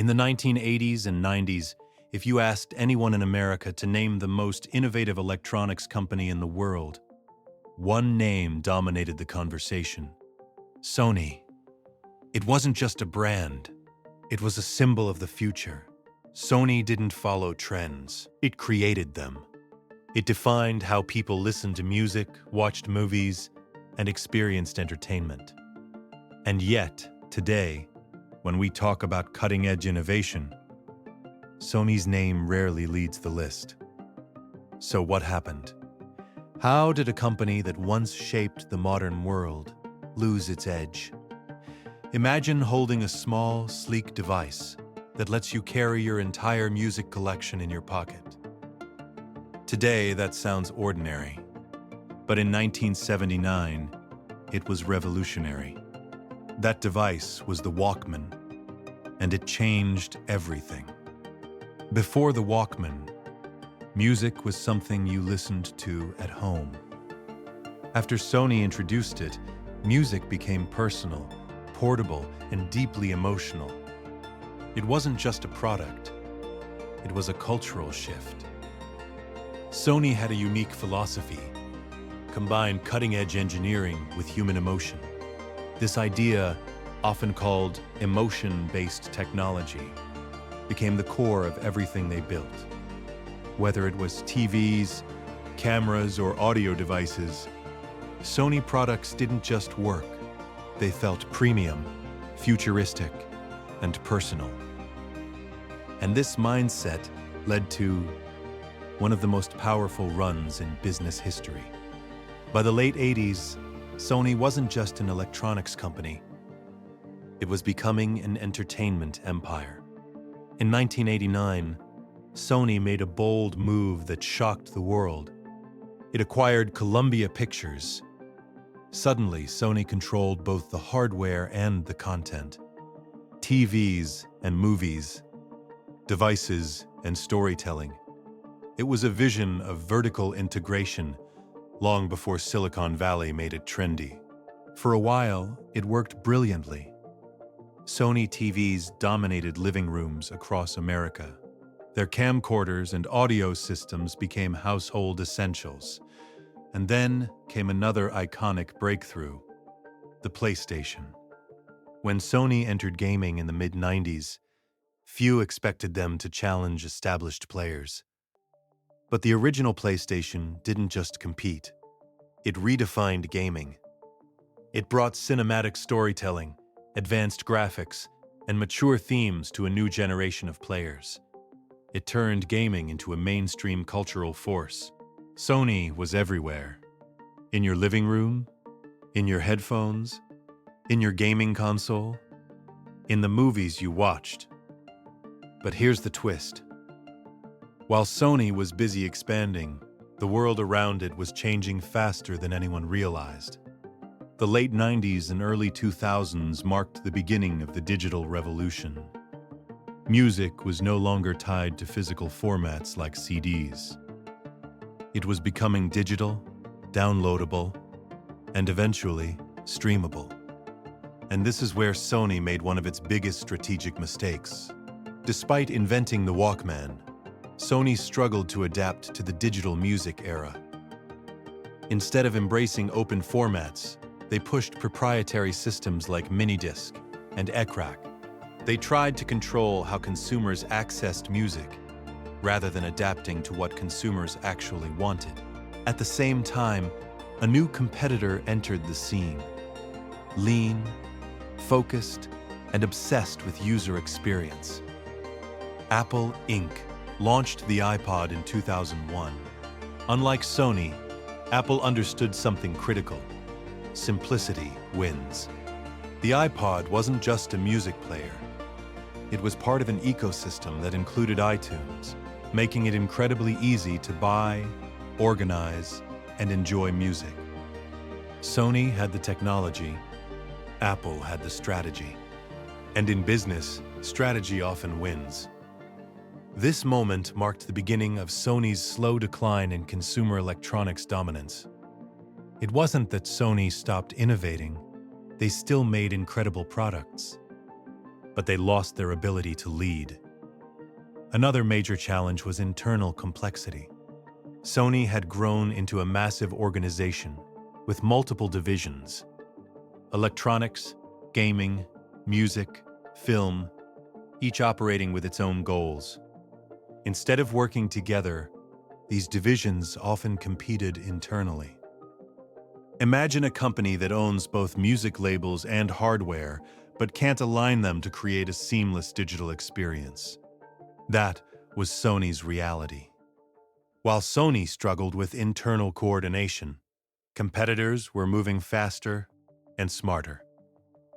In the 1980s and 90s, if you asked anyone in America to name the most innovative electronics company in the world, one name dominated the conversation: Sony. It wasn't just a brand, it was a symbol of the future. Sony didn't follow trends, it created them. It defined how people listened to music, watched movies, and experienced entertainment. And yet, today, when we talk about cutting-edge innovation, Sony's name rarely leads the list. So what happened? How did a company that once shaped the modern world lose its edge? Imagine holding a small, sleek device that lets you carry your entire music collection in your pocket. Today, that sounds ordinary, but in 1979, it was revolutionary. That device was the Walkman, and it changed everything. Before the Walkman, music was something you listened to at home. After Sony introduced it, music became personal, portable, and deeply emotional. It wasn't just a product, it was a cultural shift. Sony had a unique philosophy: combine cutting-edge engineering with human emotion. This idea, often called emotion-based technology, became the core of everything they built. Whether it was TVs, cameras, or audio devices, Sony products didn't just work. They felt premium, futuristic, and personal. And this mindset led to one of the most powerful runs in business history. By the late 80s, Sony wasn't just an electronics company. It was becoming an entertainment empire. In 1989, Sony made a bold move that shocked the world. It acquired Columbia Pictures. Suddenly, Sony controlled both the hardware and the content. TVs and movies, devices and storytelling. It was a vision of vertical integration long before Silicon Valley made it trendy. For a while, it worked brilliantly. Sony TVs dominated living rooms across America. Their camcorders and audio systems became household essentials. And then came another iconic breakthrough: the PlayStation. When Sony entered gaming in the mid-90s, few expected them to challenge established players. But the original PlayStation didn't just compete. It redefined gaming. It brought cinematic storytelling, advanced graphics, and mature themes to a new generation of players. It turned gaming into a mainstream cultural force. Sony was everywhere. In your living room, in your headphones, in your gaming console, in the movies you watched. But here's the twist. While Sony was busy expanding, the world around it was changing faster than anyone realized. The late 90s and early 2000s marked the beginning of the digital revolution. Music was no longer tied to physical formats like CDs. It was becoming digital, downloadable, and eventually streamable. And this is where Sony made one of its biggest strategic mistakes. Despite inventing the Walkman, Sony struggled to adapt to the digital music era. Instead of embracing open formats, they pushed proprietary systems like Minidisc and ECRAC. They tried to control how consumers accessed music, rather than adapting to what consumers actually wanted. At the same time, a new competitor entered the scene. Lean, focused, and obsessed with user experience. Apple Inc. launched the iPod in 2001. Unlike Sony, Apple understood something critical: simplicity wins. The iPod wasn't just a music player. It was part of an ecosystem that included iTunes, making it incredibly easy to buy, organize, and enjoy music. Sony had the technology, Apple had the strategy. And in business, strategy often wins. This moment marked the beginning of Sony's slow decline in consumer electronics dominance. It wasn't that Sony stopped innovating, they still made incredible products. but they lost their ability to lead. Another major challenge was internal complexity. Sony had grown into a massive organization with multiple divisions: electronics, gaming, music, film, each operating with its own goals. Instead of working together, these divisions often competed internally. Imagine a company that owns both music labels and hardware, but can't align them to create a seamless digital experience. That was Sony's reality. While Sony struggled with internal coordination, competitors were moving faster and smarter.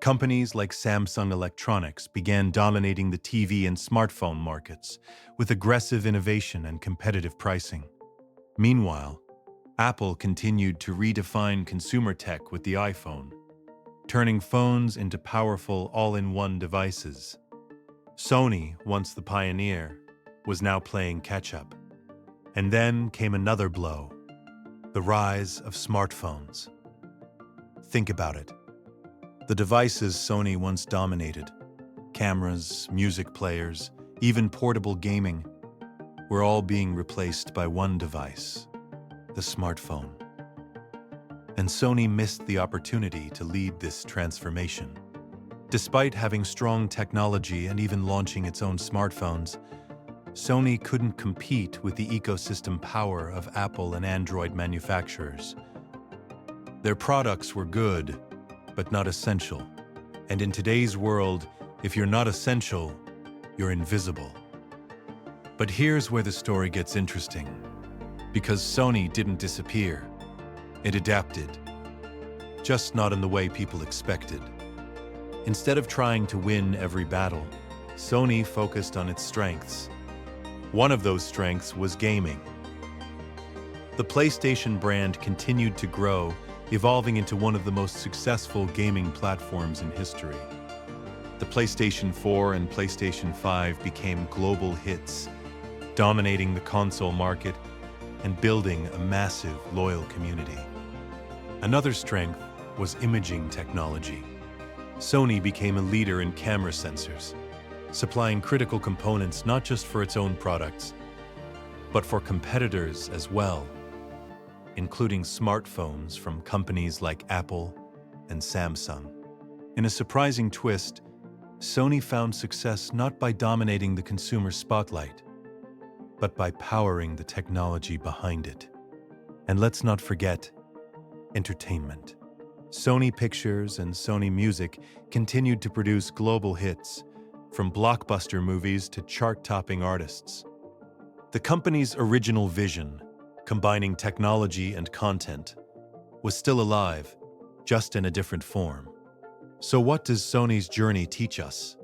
Companies like Samsung Electronics began dominating the TV and smartphone markets with aggressive innovation and competitive pricing. Meanwhile, Apple continued to redefine consumer tech with the iPhone, turning phones into powerful all-in-one devices. Sony, once the pioneer, was now playing catch-up. And then came another blow: the rise of smartphones. Think about it. The devices Sony once dominated, cameras, music players, even portable gaming, were all being replaced by one device: the smartphone. And Sony missed the opportunity to lead this transformation. Despite having strong technology and even launching its own smartphones, Sony couldn't compete with the ecosystem power of Apple and Android manufacturers. Their products were good, but not essential. And in today's world, if you're not essential, you're invisible. But here's where the story gets interesting. Because Sony didn't disappear, it adapted. Just not in the way people expected. Instead of trying to win every battle, Sony focused on its strengths. One of those strengths was gaming. The PlayStation brand continued to grow, evolving into one of the most successful gaming platforms in history. The PlayStation 4 and PlayStation 5 became global hits, dominating the console market and building a massive, loyal community. Another strength was imaging technology. Sony became a leader in camera sensors, supplying critical components not just for its own products, but for competitors as well, including smartphones from companies like Apple and Samsung. In a surprising twist, Sony found success not by dominating the consumer spotlight, but by powering the technology behind it. And let's not forget entertainment. Sony Pictures and Sony Music continued to produce global hits, from blockbuster movies to chart-topping artists. The company's original vision, combining technology and content, was still alive, just in a different form. So what does Sony's journey teach us?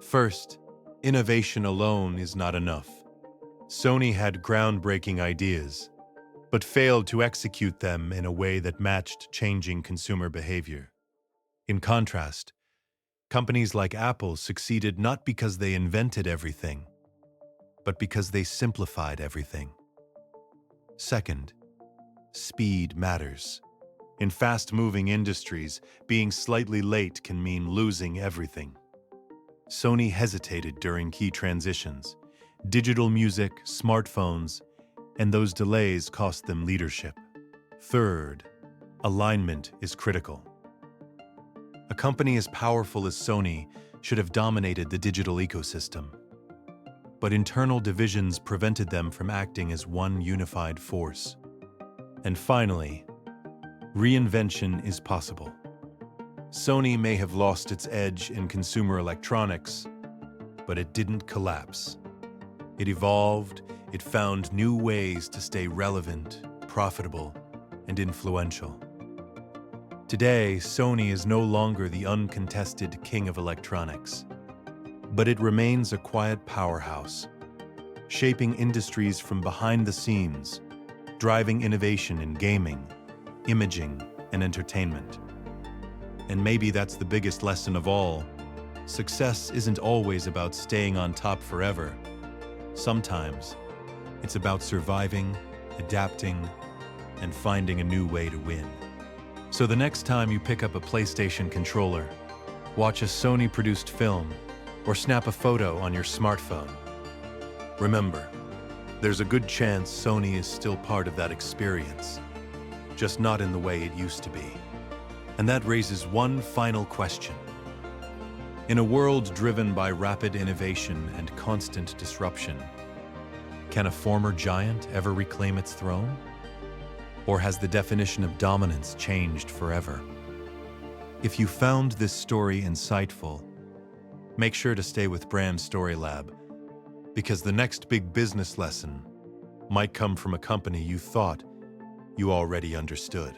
First, innovation alone is not enough. Sony had groundbreaking ideas, but failed to execute them in a way that matched changing consumer behavior. In contrast, companies like Apple succeeded not because they invented everything, but because they simplified everything. Second, speed matters. In fast-moving industries, being slightly late can mean losing everything. Sony hesitated during key transitions. Digital music, smartphones, and those delays cost them leadership. Third, alignment is critical. A company as powerful as Sony should have dominated the digital ecosystem. But internal divisions prevented them from acting as one unified force. And finally, reinvention is possible. Sony may have lost its edge in consumer electronics, but it didn't collapse. It evolved, it found new ways to stay relevant, profitable, and influential. Today, Sony is no longer the uncontested king of electronics, but it remains a quiet powerhouse, shaping industries from behind the scenes, driving innovation in gaming, imaging, and entertainment. And maybe that's the biggest lesson of all. Success isn't always about staying on top forever. Sometimes, it's about surviving, adapting, and finding a new way to win. So the next time you pick up a PlayStation controller, watch a Sony-produced film, or snap a photo on your smartphone. Remember, there's a good chance Sony is still part of that experience, just not in the way it used to be. And that raises one final question. In a world driven by rapid innovation and constant disruption, can a former giant ever reclaim its throne? Or has the definition of dominance changed forever? If you found this story insightful, make sure to stay with Brand Story Lab, because the next big business lesson might come from a company you thought you already understood.